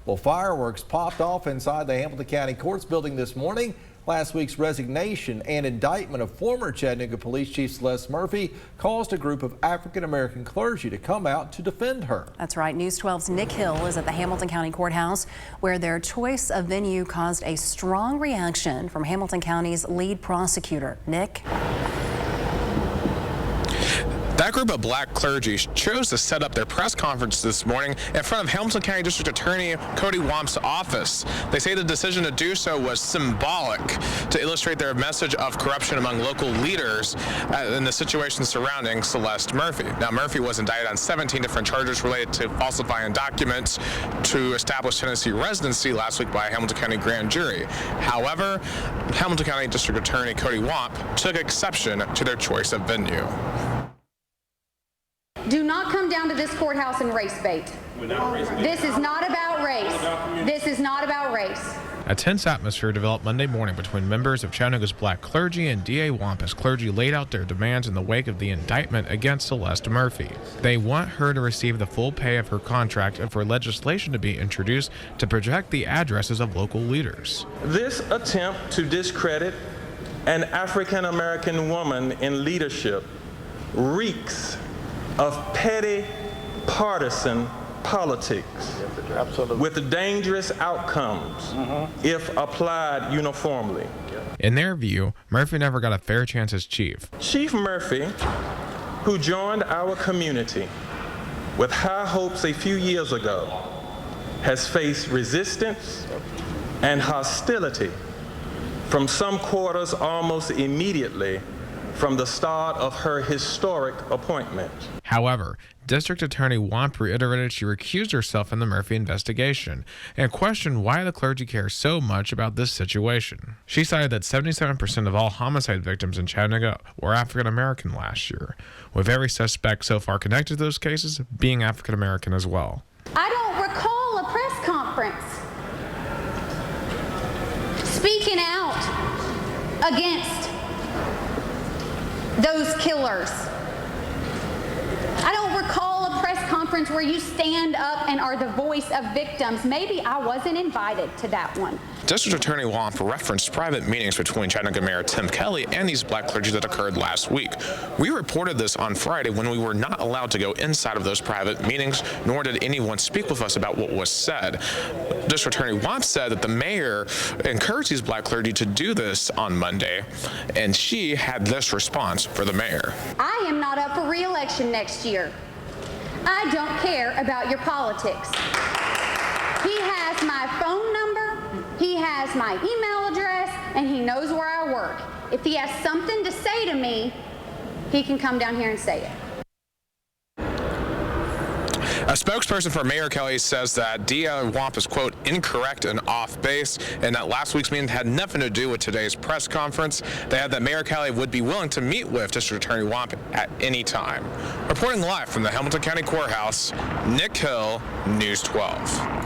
Well, fireworks popped off inside the Hamilton County Courts building this morning. Last week's resignation and indictment of former Chattanooga Police Chief Celeste Murphy caused a group of African-American clergy to come out to defend her. That's right. News 12's Nick Hill is at the Hamilton County Courthouse, where their choice of venue caused a strong reaction from Hamilton County's lead prosecutor. Nick? That group of black clergy chose to set up their press conference this morning in front of Hamilton County District Attorney Coty Wamp's office. They say the decision to do so was symbolic to illustrate their message of corruption among local leaders in the situation surrounding Celeste Murphy. Now, Murphy was indicted on 17 different charges related to falsifying documents to establish Tennessee residency last week by a Hamilton County grand jury. However, Hamilton County District Attorney Coty Wamp took exception to their choice of venue. Do not come down to this courthouse and race bait. This is not about race. This is not about race. A tense atmosphere developed Monday morning between members of Chattanooga's black clergy and DA Wamp as clergy laid out their demands in the wake of the indictment against Celeste Murphy. They want her to receive the full pay of her contract and for legislation to be introduced to protect the addresses of local leaders. This attempt to discredit an African-American woman in leadership reeks of petty partisan politics with dangerous outcomes if applied uniformly. In their view, Murphy never got a fair chance as chief. Chief Murphy, who joined our community with high hopes a few years ago, has faced resistance and hostility from some quarters almost immediately from the start of her historic appointment. However, District Attorney Wamp reiterated she recused herself in the Murphy investigation and questioned why the clergy cares so much about this situation. She cited that 77% of all homicide victims in Chattanooga were African American last year, with every suspect so far connected to those cases being African American as well. I don't recall a press conference speaking out against those killers. I don't recall a press conference where you stand up and are the voice of victims. Maybe I wasn't invited to that one. District Attorney Wamp referenced private meetings between Chattanooga Mayor Tim Kelly and these black clergy that occurred last week. We reported this on Friday when we were not allowed to go inside of those private meetings, nor did anyone speak with us about what was said. District Attorney Wamp said that the mayor encouraged these black clergy to do this on Monday, and she had this response for the mayor. I am not up for re-election next year. I don't care about your politics. He has my phone number, he has my email address, and he knows where I work. If he has something to say to me, he can come down here and say it. A spokesperson for Mayor Kelly says that DA Wamp is, quote, incorrect and off base, and that last week's meeting had nothing to do with today's press conference. They had that Mayor Kelly would be willing to meet with District Attorney Wamp at any time. Reporting live from the Hamilton County Courthouse, Nick Hill, News 12.